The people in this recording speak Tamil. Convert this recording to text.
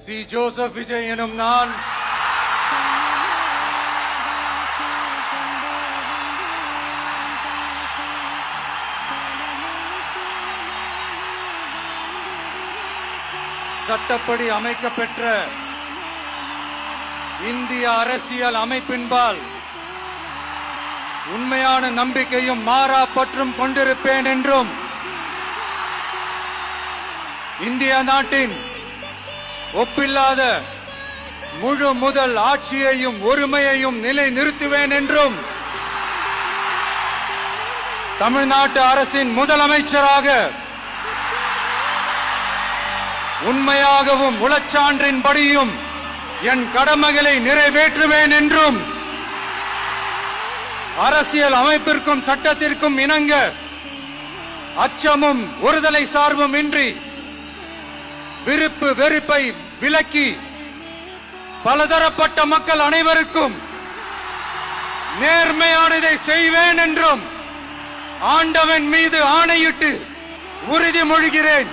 சி. ஜோசப் விஜய் எனும் நான் சட்டப்படி அமைக்கப்பெற்ற இந்திய அரசியல் அமைப்பின்பால் உண்மையான நம்பிக்கையும் மாறா பற்றும் கொண்டிருப்பேன் என்றும் இந்திய நாட்டின் ஒப்பில்லாத முழு முதல் ஆட்சியையும் ஒருமையையும் நிலை நிறுத்துவேன் என்றும் தமிழ்நாட்டு அரசின் முதலமைச்சராக உண்மையாகவும் உளச்சான்றின்படியும் என் கடமைகளை நிறைவேற்றுவேன் என்றும் அரசியல் அமைப்பிற்கும் சட்டத்திற்கும் இணங்க அச்சமும் ஒருதலை சார்பும் இன்றி விருப்பு வெறுப்பை விலக்கி பலதரப்பட்ட மக்கள் அனைவருக்கும் நேர்மையானதை செய்வேன் என்றும் ஆண்டவன் மீது ஆணையிட்டு உறுதிமொழிகிறேன்.